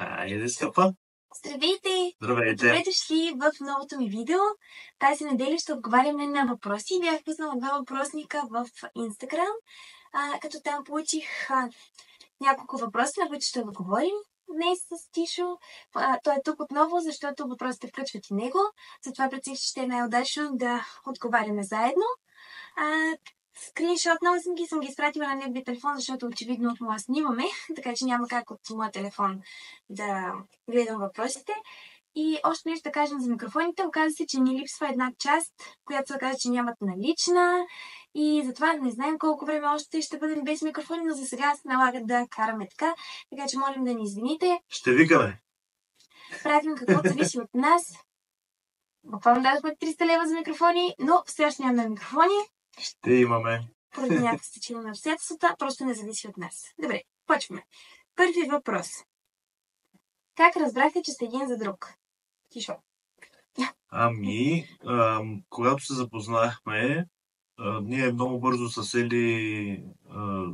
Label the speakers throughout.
Speaker 1: Хайде, скъпа!
Speaker 2: Здравейте!
Speaker 1: Здравейте!
Speaker 2: Добре дошли в новото ми видео. Тази неделя ще отговаряме на въпроси. Бях пуснала 2 въпросника в Instagram, като там получих няколко въпроса, на които ще отговорим днес с Тишо. Той е тук отново, защото въпросите включват и него. Затова прецених, че ще е най-удачно да отговаряме заедно. Скриншот много съм ги изпратила на неговия телефон, защото очевидно от моя снимаме, така че няма как от моя телефон да гледам въпросите. И още нещо да кажем за микрофоните. Оказва се, че ни липсва една част, която се оказа, че нямат налична. И затова не знаем колко време още ще бъдем без микрофони, но за сега се налага да караме така. Така че молим да ни извините.
Speaker 1: Ще викаме.
Speaker 2: Правим каквото зависи от нас. Буквално дадохме 300 лева за микрофони, но все още нямаме микрофони.
Speaker 1: Ще имаме.
Speaker 2: Поради някакво стечение на обстоятелствата, просто не зависи от нас. Добре, почваме. Първи въпрос. Как разбрахте, че сте един за друг? Тишо.
Speaker 1: Когато се запознахме, ние много бързо с Ели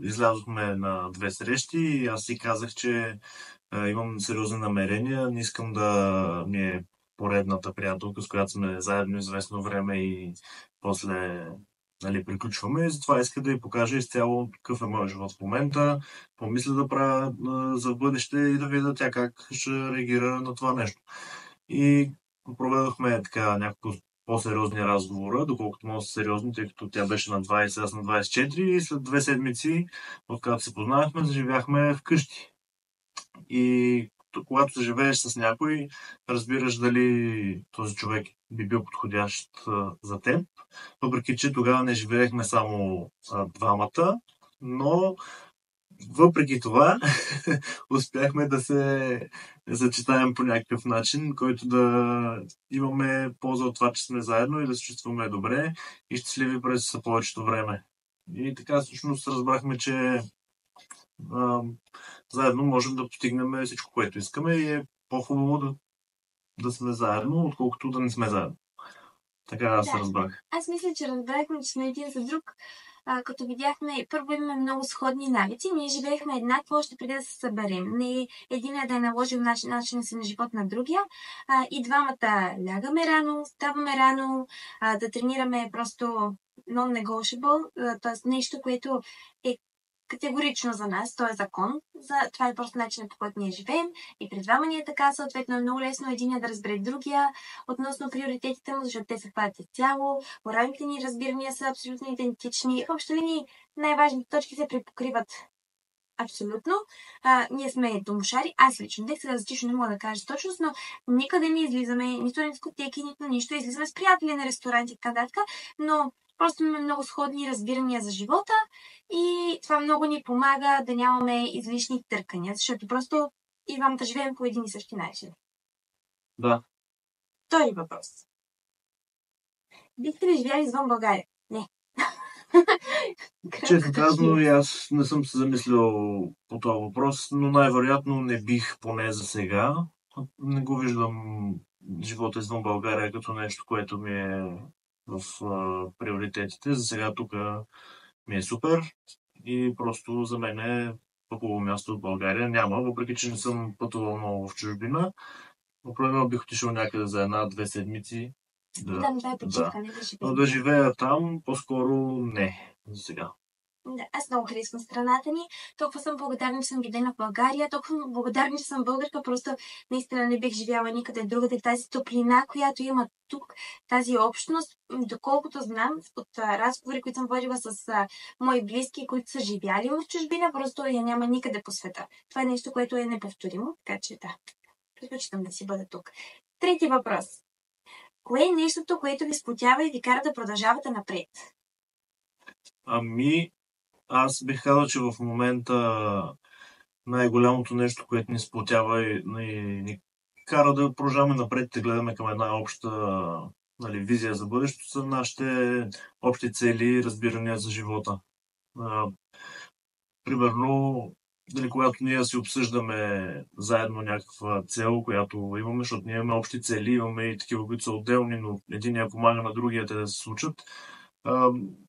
Speaker 1: излязохме на 2 срещи и аз си казах, че имам сериозни намерения. Не искам да ми е поредната приятелка, с която сме заедно известно време и после приключваме. И затова иска да й покажа изцяло какъв е моят живот в момента, помисля да правя за бъдеще и да видя тя как ще реагира на това нещо. И проведохме така няколко по-сериозни разговора, доколкото много са сериозни, тъй като тя беше на 20, аз на 24 и след 2 седмици, откакто се познахме, заживяхме вкъщи. И когато се живееш с някой, разбираш дали този човек би бил подходящ за теб. Въпреки че тогава не живеехме само двамата, но въпреки това успяхме да се съчетаем по някакъв начин, който да имаме полза от това, че сме заедно и да се чувстваме добре и щастливи през повечето време. И така всъщност разбрахме, че заедно можем да постигнем всичко, което искаме и е по-хубаво да сме заедно, отколкото да не сме заедно. Така аз се разбрах.
Speaker 2: Аз мисля, че разбрахме, че сме един за друг, като видяхме, първо имаме много сходни навици. Ние живеехме еднакво още преди да се съберем. Не един да е наложил начин си на живот на другия. И двамата лягаме рано, ставаме рано, да тренираме просто non-negotiable, т.е. нещо, което е категорично за нас, то е закон. Това е просто начинът, по който ние живеем. И пред двама ни е така, съответно е много лесно единия да разбере другия относно приоритетите му, защото те съвпадат цяло. Моралните ни разбирания са абсолютно идентични. В общи линии най-важните точки се препокриват абсолютно. Ние сме домошари. Аз лично, сега за Тишо не мога да кажа точно, но никъде не излизаме, нито на дискотеки, нито на нищо. Излизаме с приятели на ресторанти и така нататък, но просто имаме много сходни разбирания за живота и това много ни помага да нямаме излишни търкания, защото просто и двамата живеем по един и същи начин.
Speaker 1: Да.
Speaker 2: Втори въпрос. Бихте ли живяли извън България? Не.
Speaker 1: Честно казано, и аз не съм се замислил по този въпрос, но най-вероятно не бих, поне за сега. Не го виждам живота извън България като нещо, което ми е в приоритетите. За сега тук ми е супер и просто за мен е по-хубаво място от България. Няма, въпреки че не съм пътувал много в чужбина. Определено бих отишъл някъде за 1-2 седмици. Но да живея там, по-скоро не, за сега.
Speaker 2: Да, аз много харесвам страната ни. Толкова съм благодарна, че съм родена в България. Толкова благодарна, че съм българка. Просто наистина не бих живяла никъде другаде. Тази топлина, която има тук, тази общност, доколкото знам от разговори, които съм водила с мои близки, които са живяли в чужбина, просто я няма никъде по света. Това е нещо, което е неповторимо. Така че да, предпочитам да си бъда тук. Трети въпрос. Кое е нещото, което ви сплотява и ви кара да продължавате напред?
Speaker 1: Аз бих казал, че в момента най-голямото нещо, което ни сплотява и ни кара да продължаваме напред, да гледаме към една обща визия за бъдещето, са нашите общи цели и разбирания за живота. Примерно, когато ние си обсъждаме заедно някаква цел, която имаме, защото ние имаме общи цели, имаме и такива, които са отделни, но единия помага на другия те да се случат.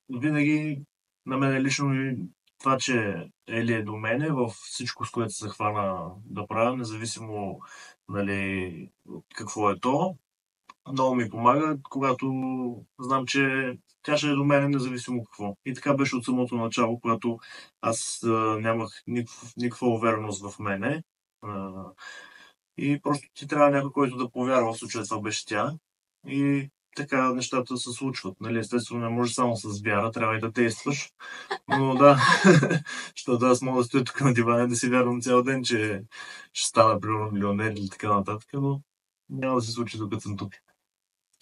Speaker 1: Винаги на мен лично това, че Ели е до мене във всичко, с което се хвана да правя, независимо нали, какво е то. Много ми помага, когато знам, че тя ще е до мене независимо какво. И така беше от самото начало, когато аз нямах никаква увереност в мене. А, и просто ти трябва някой, който да повярва, в случая това беше тя. И така нещата се случват. Нали? Естествено, не може само с вяра, трябва и да действаш. Но да, защото аз мога да стоя тук на дивана и да си вярвам цял ден, че ще стана примерно милионер или така нататък, но няма да се случи докато съм тук.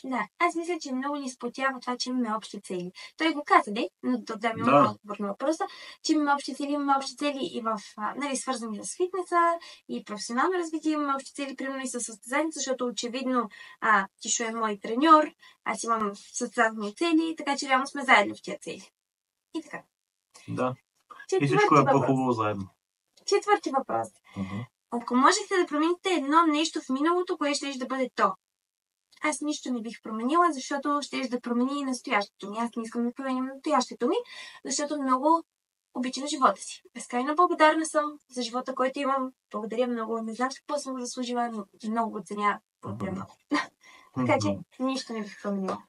Speaker 2: Да, аз мисля, че много ни сплотява това, че имаме общи цели. Той го каза, но да ми
Speaker 1: Да.
Speaker 2: отговор на въпроса, че имаме общи цели и в, нали, свързани с фитнеса и професионално развитие, имаме общи цели, примерно и с състезанието, защото очевидно Тишо е мой треньор, аз имам състезателни цели, така че реално сме заедно в тия цели. И така.
Speaker 1: Да. И всичко е по-хубаво заедно.
Speaker 2: Четвърти въпрос. Ако можехте да промените едно нещо в миналото, кое ще да бъде то? Аз нищо не бих променила, защото ще да промени и настоящето ми. Аз не искам да променям настоящето ми, защото много обичам живота си. Безкрайно благодарна съм за живота, който имам. Благодаря много. Не знам какво съм заслужила, но много го ценя. Благодаря много. Така че нищо не бих променила.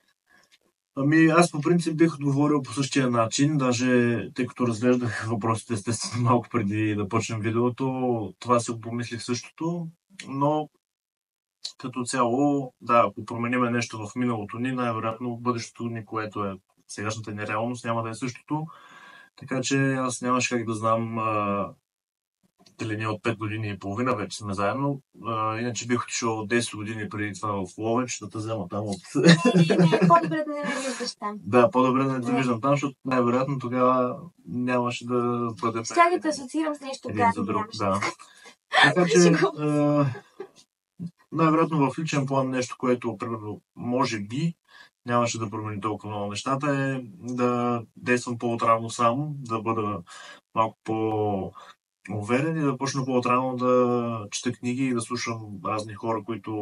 Speaker 1: Ами аз по принцип бих отговорил по същия начин, даже тъй като разглеждах въпросите естествено малко преди да почнем видеото, това си помислих същото, но като цяло, да, ако променим нещо в миналото ни, най-вероятно бъдещето ни, което е сегашната ни реалност, няма да е същото. Така че аз нямаше как да знам дали ние от 5 години и половина вече сме заедно. Иначе бих отишъл от 10 години преди това в Ловеч, да те взема там от...
Speaker 2: По-добре да не виждаш там.
Speaker 1: Да, по-добре да не те виждам там, защото най-вероятно тогава нямаше да бъдем...
Speaker 2: Ще да те асоциирам с нещо гадно.
Speaker 1: Да. Така че... най-вероятно в личен план нещо, което примерно може би нямаше да промени толкова много нещата, е да действам по-отрано сам, да бъда малко по-уверен и да почна по-отрано да чета книги и да слушам разни хора, които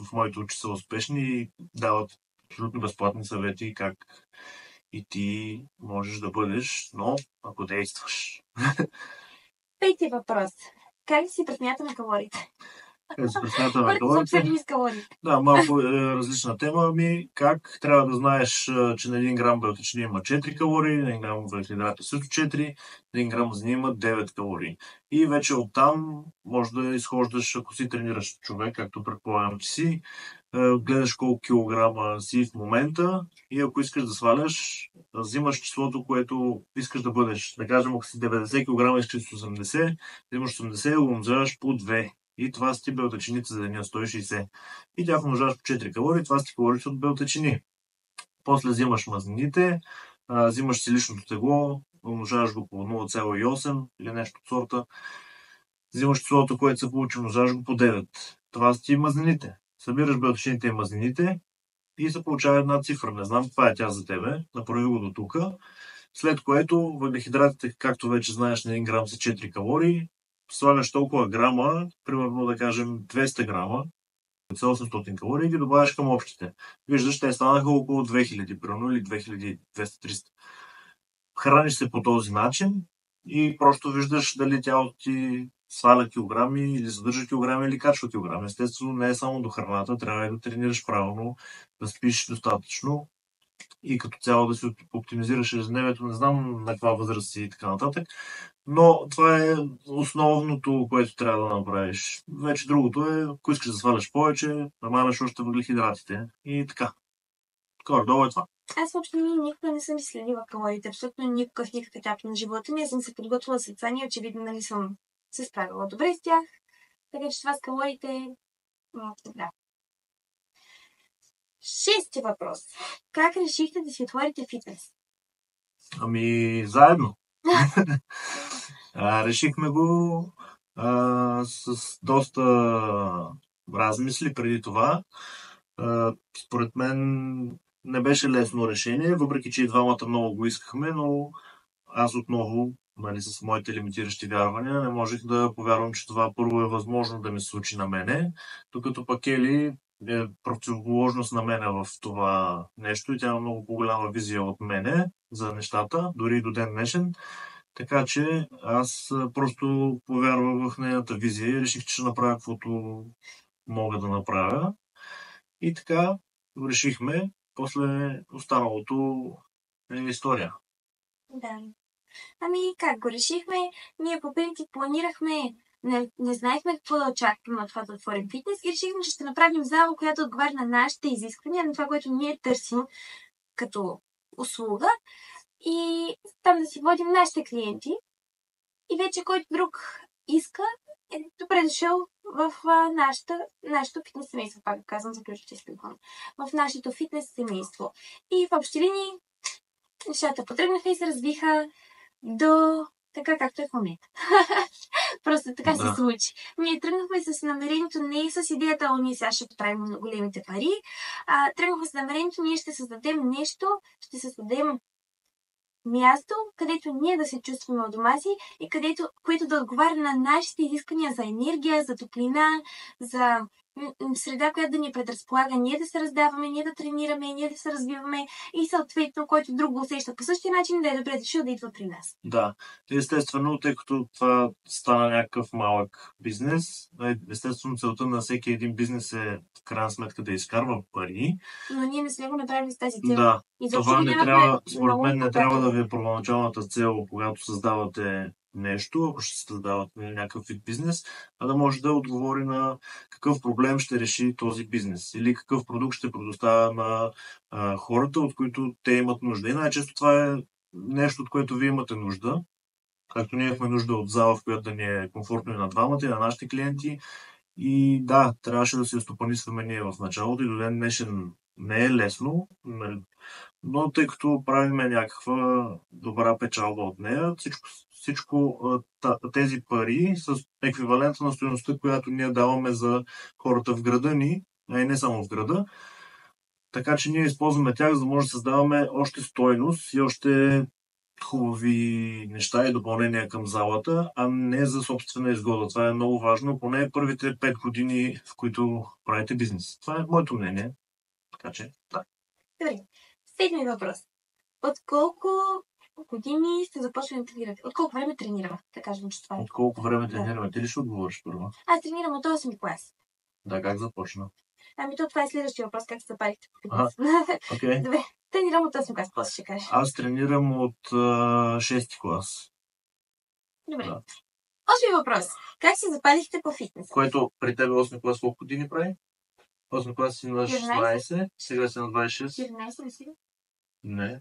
Speaker 1: в моите очи са успешни и дават абсолютно безплатни съвети как и ти можеш да бъдеш, но ако действаш.
Speaker 2: Пети въпрос. Как си пресмятаме калориите?
Speaker 1: Да, малко различна тема. Как трябва да знаеш, че на 1 грам белтъчини има 4 калории, на 1 грам въглехидрати също 4, на 1 грам мазнини има 9 калории. И вече оттам може да изхождаш, ако си тренираш човек, както предполагам, че си, гледаш колко килограма си в момента и ако искаш да сваляш, взимаш числото, което искаш да бъдеш. Да кажем, ако си 90 кг и искаш 80, взимаш 80 и го умножаваш по 2. И това са ти белтъчините за деня 160. И тях умножаваш по 4 калории, това са ти калории от белтъчини. После взимаш мазнините, взимаш си личното тегло, умножаваш го по 0,8 или нещо от сорта. Взимаш числото, което се получи, умножаваш го по 9. Това са ти мазнините. Събираш белтъчините и мазнините и се получава една цифра. Не знам каква е тя за тебе. Направи го до тук. След което въглехидратите, както вече знаеш, на 1 грам са 4 калории. Слагаш толкова грама, примерно да кажем 200 грама, 800 калории, ги добавяш към общите. Виждаш, те станаха около 2000, примерно, или 2200-300. Храниш се по този начин и просто виждаш дали тялото ти сваля килограми или задържа килограми или качва килограми. Естествено, не е само до храната, трябва и да тренираш правилно, да спиш достатъчно и като цяло да си оптимизираш ежедневието. Не знам на каква възраст си и така нататък. Но това е основното, което трябва да направиш. Вече другото е, ако искаш да сваляш повече, намаляш още въглехидратите и така. Горе-долу е това.
Speaker 2: Аз въобще никога не съм изследила калориите. Абсолютно никакъв етап на живота ми. Аз съм се подготвила с това и очевидно нали съм се справила добре с тях. Така че това с калориите... Да. 6 въпрос. Как решихте да си отворите фитнес?
Speaker 1: Заедно. Решихме го с доста размисли преди това. Според мен не беше лесно решение, въпреки че и двамата много го искахме, но аз отново, с моите лимитиращи вярвания, не можех да повярвам, че това първо е възможно да ми се случи на мене, докато пък Ели е противоположност на мене в това нещо и тя има много по-голяма визия от мене за нещата, дори и до ден днешен. Така че аз просто повярвах в нейната визия и реших, че ще направя каквото мога да направя. И така решихме. После останалото е история.
Speaker 2: Да. Ами как го решихме? Ние по принцип планирахме, не знаехме какво да очакваме от това да отворим фитнес и решихме, че ще направим зала, която отговаря на нашите изисквания, на това, което ние търсим като услуга и там да си водим нашите клиенти. И вече който друг иска, е добре дошъл в нашето фитнес семейство, пак казвам, заключвайте с телефон. В нашето фитнес семейство. И в общи линии нещата потръгнаха и се развиха до така, както е в момента. Просто така се случи. Ние тръгнахме с намерението, не с идеята, ние сега ще правим големите пари, тръгнахме с намерението, ние ще създадем нещо, ще създадем място, където ние да се чувстваме у дома си и което да отговаря на нашите изисквания за енергия, за топлина, за среда, която да ни предразполага ние да се раздаваме, ние да тренираме, ние да се развиваме и съответно, който друг го усеща по същия начин, да е добре дошъл да идва при нас.
Speaker 1: Да, естествено, тъй като това стана някакъв малък бизнес, естествено целта на всеки един бизнес е в крайна сметка да изкарва пари.
Speaker 2: Но ние не сме го направили с тази цел.
Speaker 1: Да, това не трябва, според мен не трябва да ви е първоначалната цел, когато създавате нещо, ако ще създавате някакъв вид бизнес, а да може да отговори на какъв проблем ще реши този бизнес или какъв продукт ще предоставя на хората, от които те имат нужда. И най-често това е нещо, от което вие имате нужда. Както ние имахме нужда от зала, в която да ни е комфортно и на двамата, и на нашите клиенти. И да, трябваше да се стопанисваме ние в началото и до ден днешен не е лесно, но тъй като правиме някаква добра печалба от нея, всичко тези пари са еквивалента на стойността, която ние даваме за хората в града ни, а и не само в града. Така че ние използваме тях, за да може да създаваме още стойност и още хубави неща и допълнения към залата, а не за собствена изгода. Това е много важно, поне първите 5 години, в които правите бизнес. Това е моето мнение. Така че, да.
Speaker 2: Добре. Следния въпрос. От колко години сте започнали да тренирате? От колко време тренираме? Да кажем, че това е.
Speaker 1: От колко време тренираме? Ти ли ще отговориш първо?
Speaker 2: Аз тренирам от 8 клас.
Speaker 1: Да, как започна?
Speaker 2: Ами това е следващия въпрос, как се запалихте?
Speaker 1: Окей.
Speaker 2: Добре, тренирам от 8 клас, после ще кажеш.
Speaker 1: Аз тренирам от 6 клас.
Speaker 2: Добре. Да. Осми въпрос. Как се запалихте по фитнес?
Speaker 1: Което при тебе 8 клас колко години прави? 8 клас си на 16, сега си на 26.
Speaker 2: 14 ли си?
Speaker 1: Не.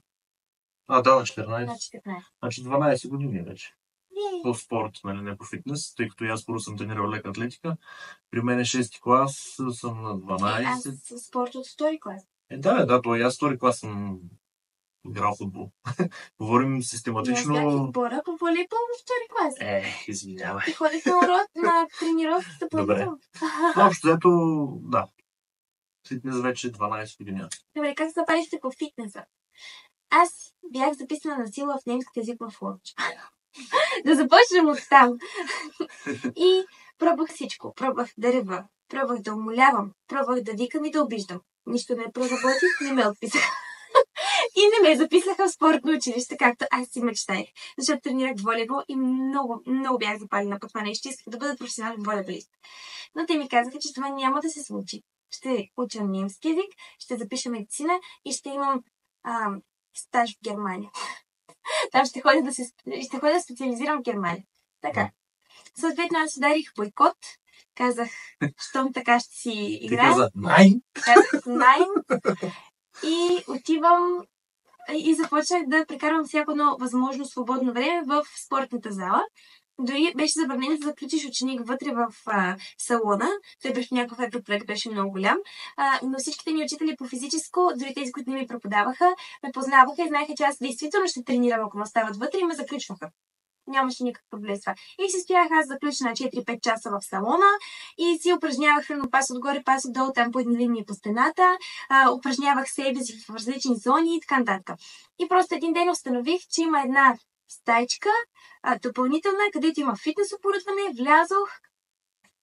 Speaker 1: Да, на 14.
Speaker 2: На 14.
Speaker 1: Значи 12 години вече. По спорт, нали, не по фитнес, тъй като аз първо съм тренирал лека атлетика. При мен е 6 клас, съм на 12.
Speaker 2: Аз спорт от 2 клас.
Speaker 1: Да, то и аз 2 клас съм играл футбол. Говорим систематично.
Speaker 2: Аз бях по волейбол в 2 клас.
Speaker 1: Извинявай.
Speaker 2: И ходих на тренировки за плавител.
Speaker 1: Общо взето, да. Фитнес вече 12 години.
Speaker 2: Добре, как се запалихте по фитнеса? Аз бях записана на сила в немски език в Лодж. Да започнем от там. И пробвах всичко. Пробвах да рева, пробвах да умолявам, пробвах да викам и да обиждам. Нищо не проработих, не ме отписах. И не ме записаха в спортно училище, както аз си мечтаях. Защото тренирах волейбол и много, много бях запалена по това нещо. Исках да бъда професионален волейболист. Но те ми казаха, че това няма да се случи. Ще уча немски език, ще запиша медицина и ще имам стаж в Германия. Там ще ходя да специализирам в Германия. Така. Съответно, аз ударих бойкот. Казах, щом така ще си играя.
Speaker 1: Казах
Speaker 2: найн. И отивам и започнах да прекарвам всяко едно възможно свободно време в спортната зала. Дори беше забранено да заключиш ученик вътре в салона. Той беше някакъв европроект, беше много голям. Но всичките ми учители по физическо, дори тези, които не ми преподаваха, ме познаваха и знаеха, че аз действително ще тренирам, ако ме остават вътре и ме заключваха. Нямаше никакъв проблем с това. И си стоях аз заключена 4-5 часа в салона и си упражнявах пас отгоре, пас отдолу, там по едни линии по стената, упражнявах себе си в различни зони и така нататък. И просто един ден установих, че има една стайчка, допълнителна, където има фитнес оборудване, влязох,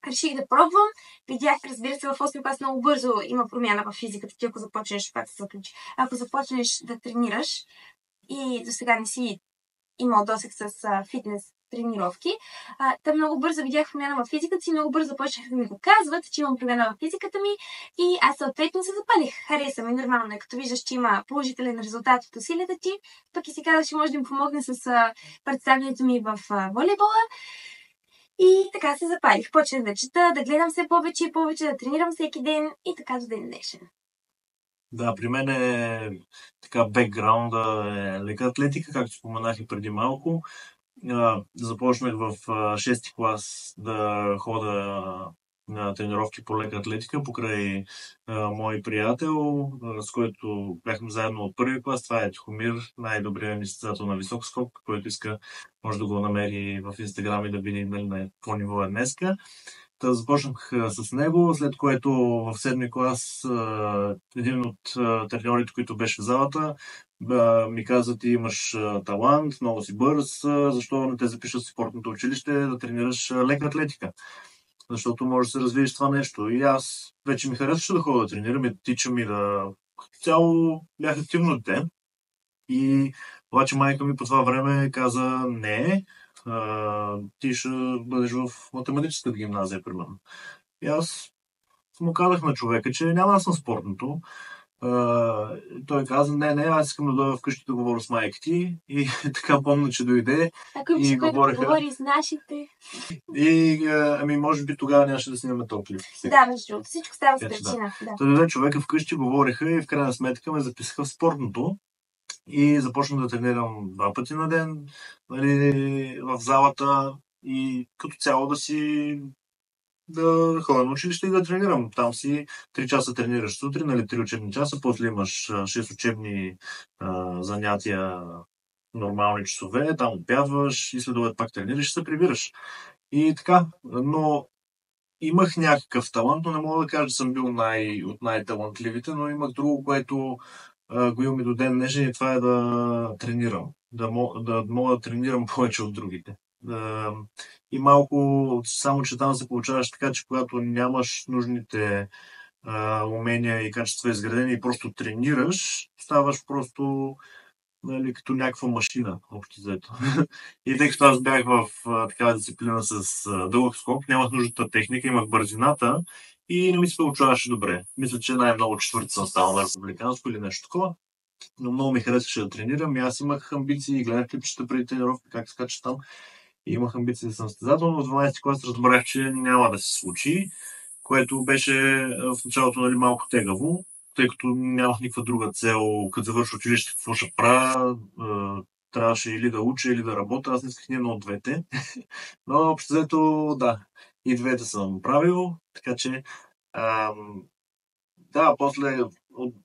Speaker 2: реших да пробвам, видях, разбира се, в 8 клас много бързо има промяна в физиката, ти ако започнеш, пак се заключи, ако започнеш да тренираш и до сега не си имал досег с фитнес тренировки. Та много бързо видях промяна в физиката си, много бързо почнаха да ми го казват, че имам промяна в физиката ми и аз съответно се запалих. Хареса ми, нормално е, като виждаш, че има положителен резултат от усилията ти, пък и си казах, че може да им помогне с представянето ми в волейбола. И така се запалих. Почнах да чета, да гледам все повече и повече, да тренирам всеки ден и така до ден днешен.
Speaker 1: Да, при мен е така бекграунда е лека атлетика, както споменах и преди малко. Започнах в 6-ти клас да хода на тренировки по лека атлетика покрай мой приятел, с който бяхме заедно от първи клас. Това е Тихомир, най-добрият ни състезател на висок скок, който иска, може да го намери в Инстаграм и да види на какво ниво е днеска. Та започнах с него, след което в 7-ми клас един от треньорите, които беше в залата, ми каза: ти имаш талант, много си бърз, защо не те запишат в спортното училище да тренираш лека атлетика? Защото може да се развиеш това нещо. И аз вече ми харесваше да ходя да тренирам и тичам и да... Като цяло бях активно дете. И обаче майка ми по това време каза: не, ти ще бъдеш в математическата гимназия, примерно. И аз му казах на човека, че няма да съм спортното. Той каза: не, аз искам да дойда вкъщи да говоря с майка ти. И така помня, че дойде.
Speaker 2: Ако им ще говори с нашите.
Speaker 1: И може би тогава нямаше да снимаме този клип.
Speaker 2: Да, между другото, всичко става с причина. Да.
Speaker 1: Дойде човека вкъщи, говориха и в крайна сметка ме записаха в спортното. И започнах да тренирам 2 пъти на ден, нали, в залата и като цяло да ходя на училище и да тренирам. Там си 3 часа тренираш сутрин, нали, 3 учебни часа, после имаш 6 учебни занятия, нормални часове, там отбягваш и следовато пак тренираш и се прибираш. И така, но имах някакъв талант, но не мога да кажа, че съм бил от най-талантливите, но имах друго, което го имам и до ден днешен, и това е да тренирам. Да мога да тренирам повече от другите. И малко, само че там се получаваш така, че когато нямаш нужните умения и качества изградени и просто тренираш, ставаш просто, нали, като някаква машина, общо взето. И тъй като аз бях в такава дисциплина с дълъг скок, нямах нужната техника, имах бързината и не ми се получаваше добре. Мисля, че най-много четвърти съм станал на републиканско или нещо такова. Но много ми харесваше да тренирам и аз имах амбиции, гледах клипчета преди тренировка, как скача там. И имах амбиции да съм състезател, но в 12 клас разбрах, че няма да се случи, което беше в началото, нали, малко тегаво, тъй като нямах никаква друга цел. Като завърша училище, какво ще правя, трябваше или да уча, или да работя. Аз не исках ни едно от двете. Но общо взето, да, и двете съм правил, така че да, после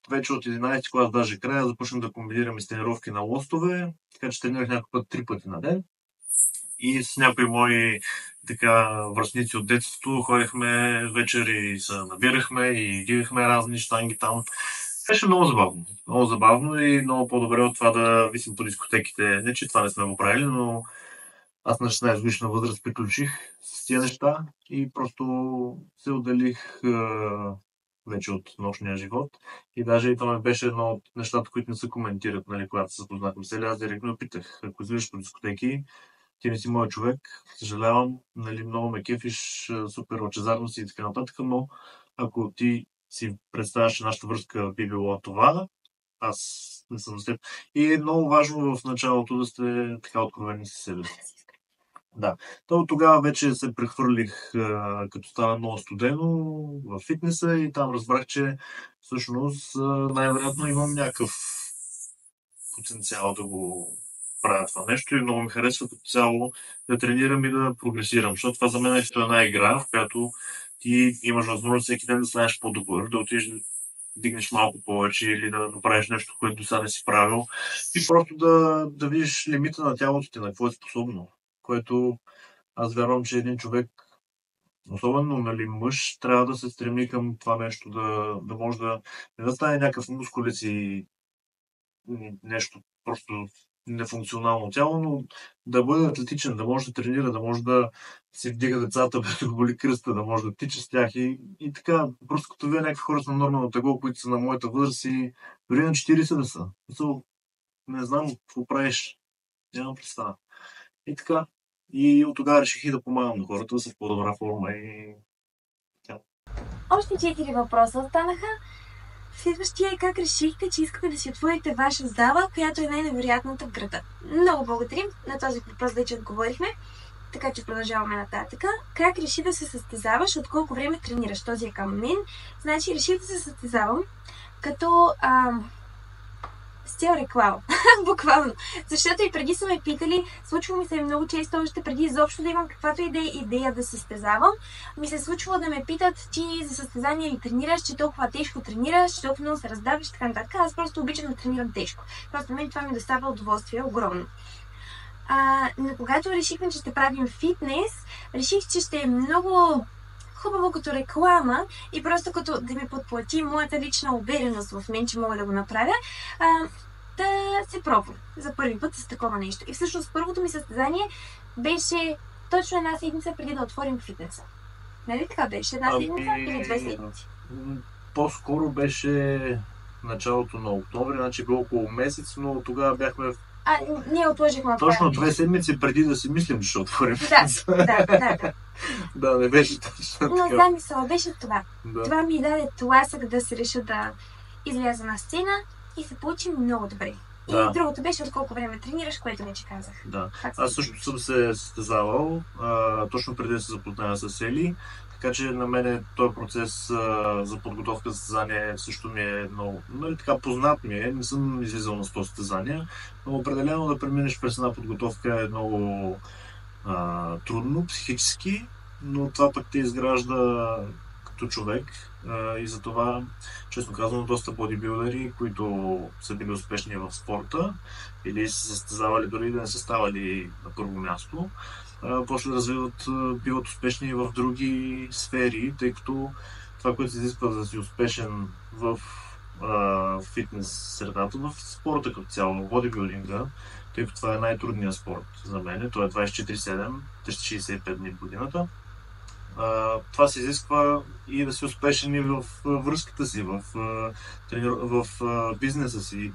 Speaker 1: вече от 11 клас, даже края, започнах да комбинирам с тренировки на лостове, така че тренирах някой път 3 пъти на ден. И с някои мои така връстници от детството ходихме вечери и се набирахме и дигахме разни щанги там. Беше много забавно. Много забавно и много по-добре от това да висим по дискотеките. Не, че това не сме го правили, но аз на 16 годишна възраст приключих с тия неща и просто се отделих вече от нощния живот. И даже и това ме беше едно от нещата, които не се коментират, нали, когато се запознахме с Аз директно питах: ако излизаш по дискотеки, ти не си мой човек, съжалявам, нали, много ме кефиш, супер лъчезарно си и така нататък, но ако ти си представяш, че нашата връзка би било това, аз не съм с теб. И е много важно в началото да сте така откровени с себе си. Да. То тогава вече се прехвърлих, като стана много студено в фитнеса и там разбрах, че всъщност най-вероятно имам някакъв потенциал да го правя това нещо и много ми харесва като цяло да тренирам и да прогресирам, защото това за мен е една игра, в която ти имаш възможност всеки ден да станеш по-добър, да отидеш да дигнеш малко повече или да направиш нещо, което до сега не си правил и просто да видиш лимита на тялото ти, на какво е способно, което аз вярвам, че един човек, особено, нали, мъж, трябва да се стреми към това нещо, да може не да стане някакъв мускулец и нещо просто нефункционално тяло, но да бъде атлетичен, да може да тренира, да може да си вдига децата, без го боли кръста, да може да тича с тях и така. Просто като вие някакви хора с нормално тегло, които са на моята възраст и дори на 40 да са. Не знам какво правиш. Нямам представа. И така. И от тогава реших и да помагам на хората да са в по-добра форма и...
Speaker 2: Още 4 въпроса останаха. Следващия е как решихте, че искате да си отворите ваша зала, която е най-невероятната в града. Много благодарим. На този въпрос вече отговорихме. Така че продължаваме нататък. Как реши да се състезаваш? От колко време тренираш? Този е към мен. Значи реших да се състезавам като с цял реклама. Буквално. Защото и преди са ме питали, случва ми се много често, още преди изобщо да имам каквато идея да състезавам, ми се случва да ме питат, ти за състезание ли тренираш, че толкова тежко тренираш, че толкова много се раздаваш, така нататък. Аз просто обичам да тренирам тежко. Просто мен това ми доставя удоволствие огромно. Но когато решихме, че ще правим фитнес, реших, че ще е много хубаво като реклама и просто като да ми подплати моята лична увереност в мен, че мога да го направя, да се пробвам за първи път с такова нещо. И всъщност първото ми състезание беше точно една седмица преди да отворим фитнеса. Нали така беше? Една седмица или 2 седмици?
Speaker 1: По-скоро беше началото на октомври, значи било около месец, но тогава бяхме...
Speaker 2: Ние отложихме.
Speaker 1: Точно 2 седмици преди да си мислим, че ще отворим.
Speaker 2: Да.
Speaker 1: Да, не беше точно
Speaker 2: така. Но замисъл беше това.
Speaker 1: Да.
Speaker 2: Това ми даде тласък да се реша да изляза на сцена и се получи много добре. И другото беше от колко време тренираш, което вече казах.
Speaker 1: Да. Аз също съм се състезавал, точно преди да се запозная с Ели, така че на мен този процес за подготовка за състезание също ми е много, така познат ми е, не съм излизал на 100 състезания, но определено да преминеш през една подготовка е много трудно психически, но това пък те изгражда като човек и затова, честно казвам, доста бодибилдери, които са били успешни в спорта или са състезавали, дори да не са ставали на първо място, после биват успешни в други сфери, тъй като това, което се изисква да си успешен в фитнес средата, в спорта като цяло, в бодибилдинга, тъй като това е най-трудният спорт за мен, той е 24/7, 365 дни в годината. Това се изисква и да си успешен и в връзката си, в бизнеса си.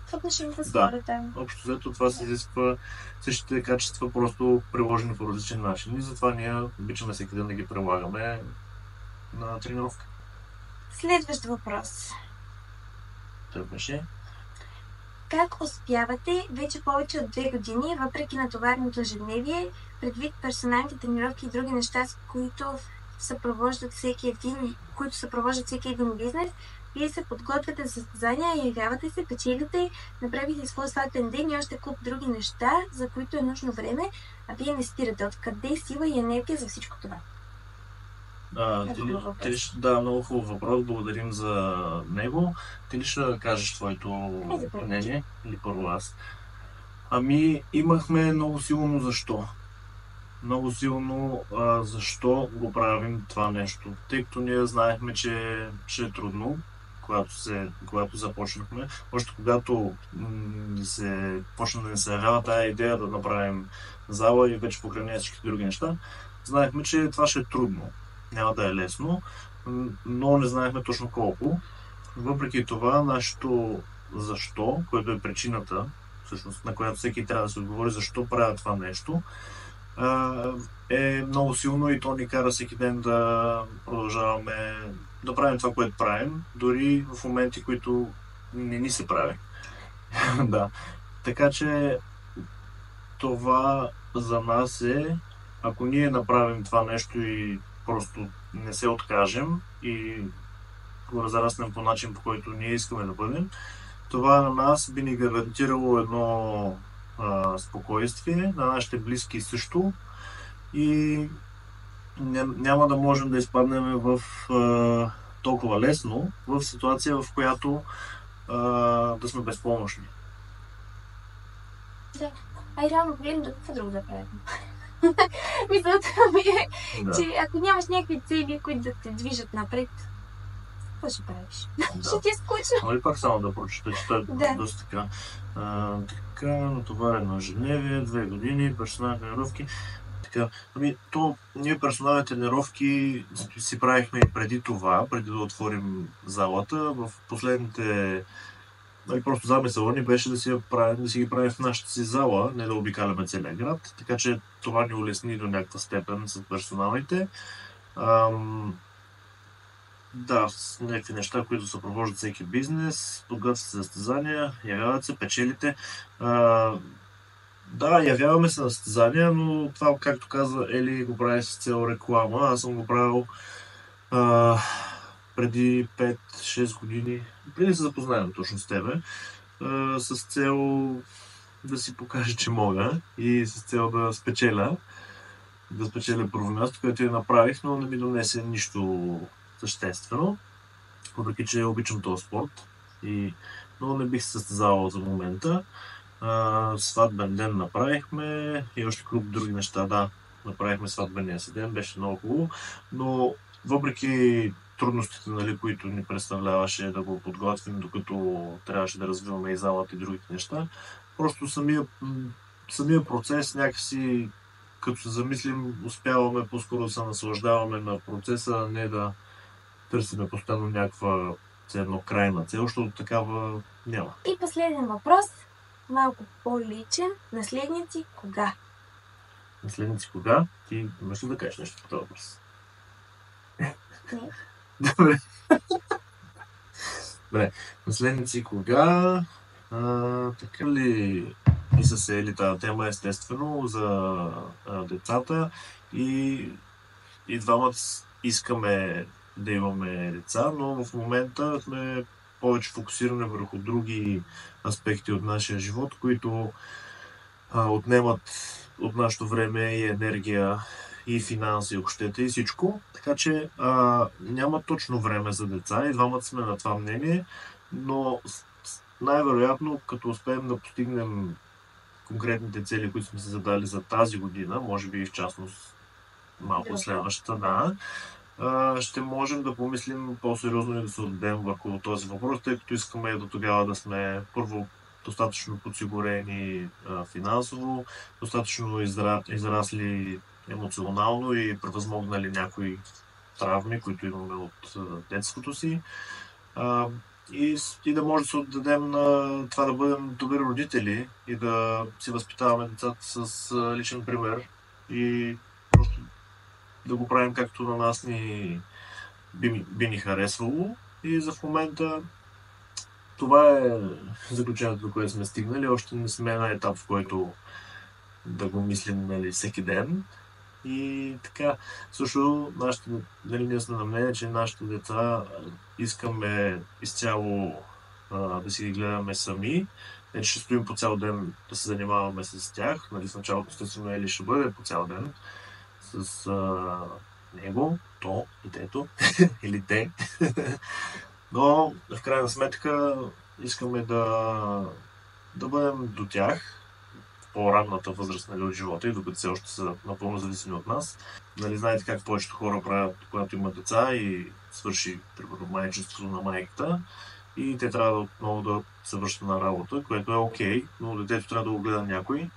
Speaker 1: Общо взето това се изисква същите качества, просто приложени по различен начин. И затова ние обичаме всеки ден да ги прилагаме на тренировка.
Speaker 2: Следващ въпрос.
Speaker 1: Това беше.
Speaker 2: Как успявате вече повече от 2 години, въпреки натовареното ежедневие, предвид персоналните тренировки и други неща, с които съпровождат всеки един бизнес, вие се подготвяте за състезания, явявате се, печелите, направите свой сватен ден и още куп други неща, за които е нужно време, а вие не спирате. Откъде е сила и енергия за всичко това?
Speaker 1: Много хубав въпрос, благодарим за него. Ти ли ще кажеш твоето мнение или първо аз? Имахме много силно защо. Много силно защо го правим това нещо. Тъй като ние знаехме, че ще е трудно, когато започнахме. Още когато се почна да ни се явява тая идея да направим зала и вече покрай нея всички други неща, знаехме, че това ще е трудно. Няма да е лесно, но не знаехме точно колко. Въпреки това, нашето защо, което е причината, всъщност, на която всеки трябва да се отговори защо правя това нещо, е много силно и то ни кара всеки ден да продължаваме да правим това, което правим, дори в моменти, които не ни се прави. Да. Така че това за нас е, ако ние направим това нещо и просто не се откажем и го разраснем по начин, по който ние искаме да бъдем, това на нас би ни гарантирало едно спокойствие, на нашите близки също, и няма да можем да изпаднем в толкова лесно в ситуация, в която да сме безпомощни.
Speaker 2: Да. Реално гледам да какво друго да правим. Мисълта ми е, че ако нямаш някакви цели, които да те движат напред, какво ще правиш? Ще ти е скучно.
Speaker 1: Нали пак само да прочета, че това е доста така. Натоварено ежедневие, 2 години, персонални тренировки. Ние персонални тренировки си правихме и преди това, преди да отворим залата. В последните Просто замисъл ни беше да си ги правим в нашата си зала, не да обикаляме целия град, така че това ни улесни до някаква степен с персоналите. Да, с някакви неща, които съпровождат всеки бизнес, подготвят се състезания, явяват се, печелите. Да, явяваме се на състезания, но това, както каза Ели, го прави с цел реклама. Аз съм го правил преди 5-6 години, преди да се запознаем точно с тебе, с цел да си покажа, че мога и с цел да спечеля първо място, което я направих, но не ми донесе нищо съществено, въпреки че обичам този спорт, но не бих се състезавал за момента. Сватбен ден направихме и още круг други неща, да, направихме сватбения си ден, беше много хубаво, но въпреки трудностите, нали, които ни представляваше да го подготвим, докато трябваше да развиваме и залата и другите неща, просто самия процес някакси, като се замислим, успяваме по-скоро да се наслаждаваме на процеса, а не да търсиме постоянно някаква крайна цел, защото такава няма.
Speaker 2: И последен въпрос, малко по-личен. Наследници кога?
Speaker 1: Наследници кога? Ти имаш ли да кажеш нещо по този въпрос?
Speaker 2: Не.
Speaker 1: Добре. Наследници кога? Така ли и са се ели тази тема, естествено, за децата и двамата искаме да имаме деца, но в момента сме повече фокусирани върху други аспекти от нашия живот, които отнемат от нашето време и енергия и финанси, ако щете, и всичко. Така че няма точно време за деца и двамата сме на това мнение, но най-вероятно, като успеем да постигнем конкретните цели, които сме се задали за тази година, може би и в частност малко следващата, ще можем да помислим по-сериозно и да се отдадем върху този въпрос, тъй като искаме до тогава да сме първо достатъчно подсигурени финансово, достатъчно израсли емоционално и превъзмогнали някои травми, които имаме от детството си. И да може да се отдадем на това да бъдем добри родители и да си възпитаваме децата с личен пример и просто да го правим както на нас би ни харесвало. И за в момента това е заключението, до което сме стигнали. Още не сме на етап, в който да го мислим, нали, всеки ден. И така, също ние сме на мнение, че нашите деца искаме изцяло да си ги гледаме сами. Не, че ще стоим по цял ден да се занимаваме с тях. Нали, в началото, естествено, Ели ще бъде по цял ден с него, детето или те. Но в крайна сметка искаме да бъдем до тях в по-ранната възраст, нали, от живота и докато все още са напълно зависими от нас. Нали, знаете как повечето хора правят, когато имат деца и свърши, примерно, майчеството на майката и те трябва отново да се връщат на работа, което е окей, но детето трябва да го гледа някой.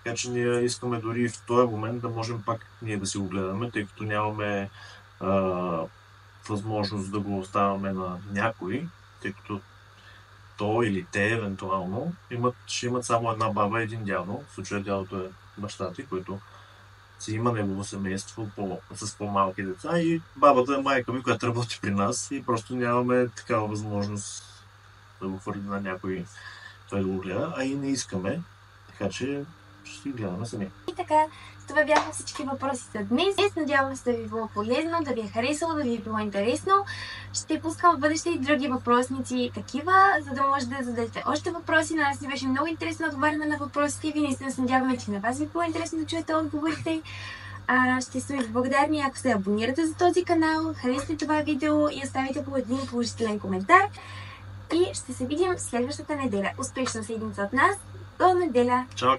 Speaker 1: Така че ние искаме дори в този момент да можем пак ние да си го гледаме, тъй като нямаме възможност да го оставяме на някой, тъй като то или те евентуално ще имат само една баба и един дядо. В случая дядото е баща ти, който си има негово семейство с по-малки деца и бабата е майка ми, която работи при нас и просто нямаме такава възможност да го хвърли на някой, той да го гледа, а и не искаме, така че ще си гледаме сами.
Speaker 2: И така, това бяха всички въпроси за днес. Надявам се да ви е било полезно, да ви е харесало, да ви е било интересно. Ще пускам в бъдеще и други въпросници такива, за да може да зададете още въпроси. На нас ни беше много интересно да отговаряме на въпросите ви. Наистина се надяваме, че на вас ви е било интересно да чуете отговорите. Ще сме ви благодарни, ако се абонирате за този канал, харесате това видео и оставите по един положителен коментар. И ще се видим следващата неделя. Успешна седмица от нас. До неделя!
Speaker 1: Чао, чао!